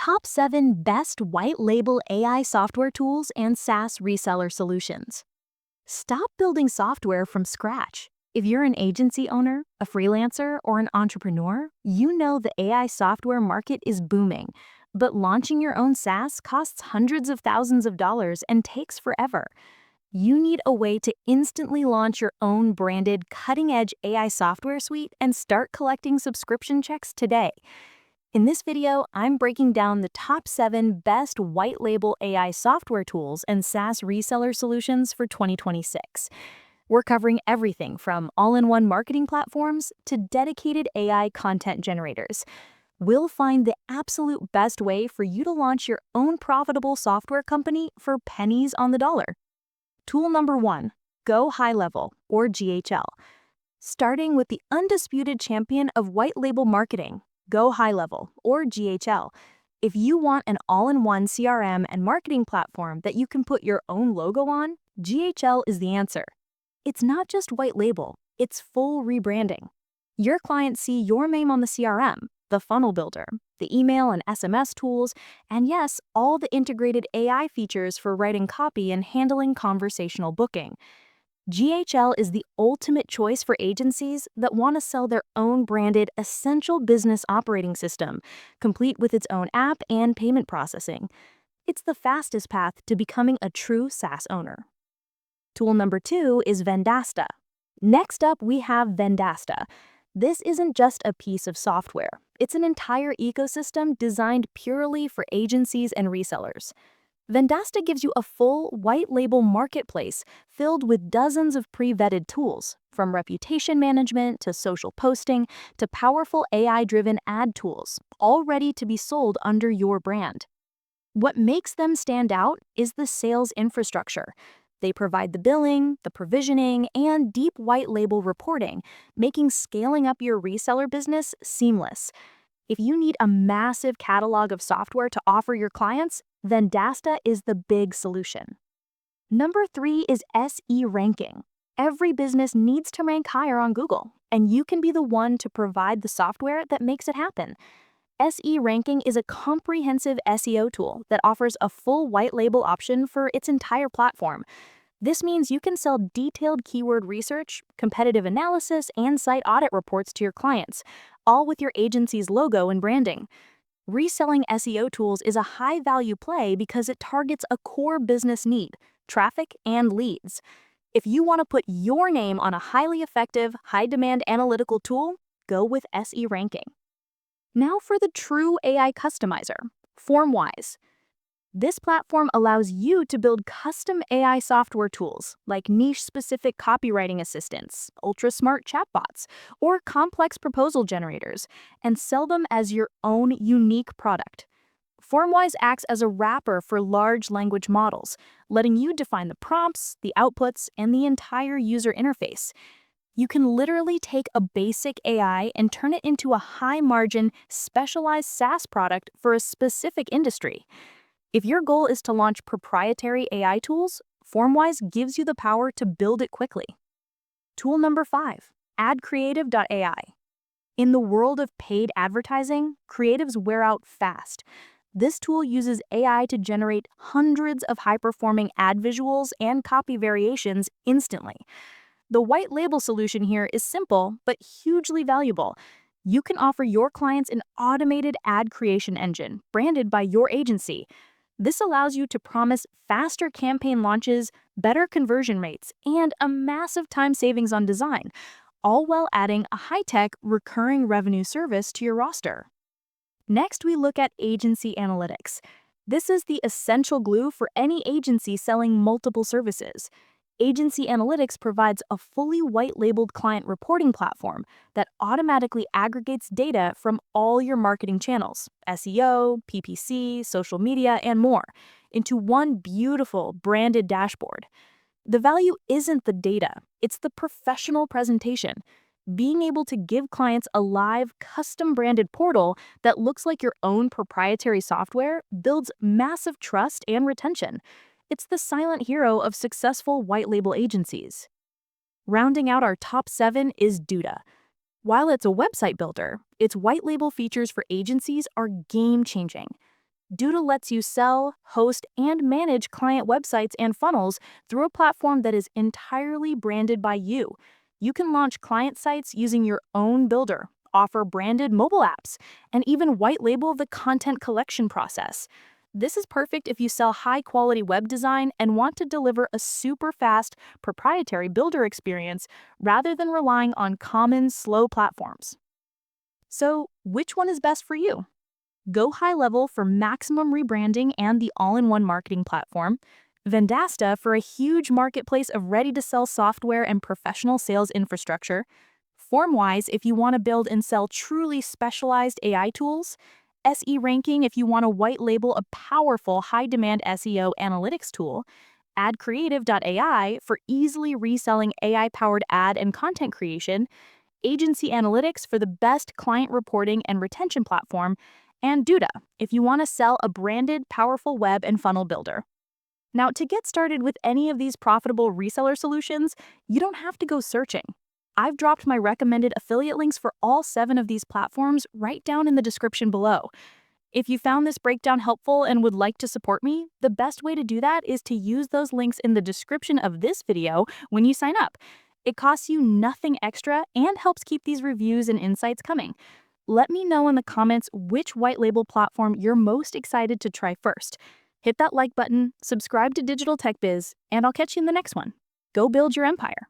Top 7 Best White Label AI Software Tools and SaaS Reseller Solutions. Stop building software from scratch. If you're an agency owner, a freelancer, or an entrepreneur, you know the AI software market is booming. But launching your own SaaS costs hundreds of thousands of dollars and takes forever. You need a way to instantly launch your own branded, cutting-edge AI software suite and start collecting subscription checks today. In this video, I'm breaking down the top 7 best white label AI software tools and SaaS reseller solutions for 2026. We're covering everything from all-in-one marketing platforms to dedicated AI content generators. We'll find the absolute best way for you to launch your own profitable software company for pennies on the dollar. Tool number 1, GoHighLevel, or GHL. Starting with the undisputed champion of white label marketing, GoHighLevel, or GHL. If you want an all-in-one CRM and marketing platform that you can put your own logo on, GHL is the answer. It's not just white label, it's full rebranding. Your clients see your name on the CRM, the funnel builder, the email and SMS tools, and yes, all the integrated AI features for writing copy and handling conversational booking. GHL is the ultimate choice for agencies that want to sell their own branded essential business operating system, complete with its own app and payment processing. It's the fastest path to becoming a true SaaS owner. Tool number 2 is Vendasta. Next up, we have Vendasta. This isn't just a piece of software. It's an entire ecosystem designed purely for agencies and resellers. Vendasta gives you a full white label marketplace filled with dozens of pre-vetted tools, from reputation management to social posting to powerful AI-driven ad tools, all ready to be sold under your brand. What makes them stand out is the sales infrastructure. They provide the billing, the provisioning, and deep white label reporting, making scaling up your reseller business seamless. If you need a massive catalog of software to offer your clients, Vendasta is the big solution. Number 3 is SE ranking. Every business needs to rank higher on Google, and you can be the one to provide the software that makes it happen. SE ranking is a comprehensive SEO tool that offers a full white label option for its entire platform. This means you can sell detailed keyword research, competitive analysis, and site audit reports to your clients, all with your agency's logo and branding. Reselling SEO tools is a high-value play because it targets a core business need, traffic and leads. If you want to put your name on a highly effective, high-demand analytical tool, go with SE ranking. Now for the true AI customizer, FormWise. This platform allows you to build custom AI software tools like niche-specific copywriting assistants, ultra-smart chatbots, or complex proposal generators, and sell them as your own unique product. FormWise acts as a wrapper for large language models, letting you define the prompts, the outputs, and the entire user interface. You can literally take a basic AI and turn it into a high-margin, specialized SaaS product for a specific industry. If your goal is to launch proprietary AI tools, FormWise gives you the power to build it quickly. Tool number 5, Adcreative.AI. In the world of paid advertising, creatives wear out fast. This tool uses AI to generate hundreds of high-performing ad visuals and copy variations instantly. The white label solution here is simple but hugely valuable. You can offer your clients an automated ad creation engine branded by your agency. This allows you to promise faster campaign launches, better conversion rates, and a massive time savings on design, all while adding a high-tech recurring revenue service to your roster. Next, we look at agency analytics. This is the essential glue for any agency selling multiple services. Agency Analytics provides a fully white-labeled client reporting platform that automatically aggregates data from all your marketing channels, SEO, PPC, social media, and more, into one beautiful branded dashboard. The value isn't the data, it's the professional presentation. Being able to give clients a live, custom-branded portal that looks like your own proprietary software builds massive trust and retention. It's the silent hero of successful white label agencies. Rounding out our top 7 is Duda. While it's a website builder, its white label features for agencies are game-changing. Duda lets you sell, host, and manage client websites and funnels through a platform that is entirely branded by you. You can launch client sites using your own builder, offer branded mobile apps, and even white label the content collection process. This is perfect if you sell high quality web design and want to deliver a super fast, proprietary builder experience rather than relying on common, slow platforms. So, which one is best for you? GoHighLevel for maximum rebranding and the all-in-one marketing platform, Vendasta for a huge marketplace of ready-to-sell software and professional sales infrastructure, FormWise if you want to build and sell truly specialized AI tools, SE Ranking if you want to white label a powerful high-demand SEO analytics tool, Adcreative.AI for easily reselling AI-powered ad and content creation, Agency Analytics for the best client reporting and retention platform, and Duda if you want to sell a branded, powerful web and funnel builder. Now, to get started with any of these profitable reseller solutions, you don't have to go searching. I've dropped my recommended affiliate links for all 7 of these platforms right down in the description below. If you found this breakdown helpful and would like to support me, the best way to do that is to use those links in the description of this video when you sign up. It costs you nothing extra and helps keep these reviews and insights coming. Let me know in the comments which white label platform you're most excited to try first. Hit that like button, subscribe to Digital Tech Biz, and I'll catch you in the next one. Go build your empire.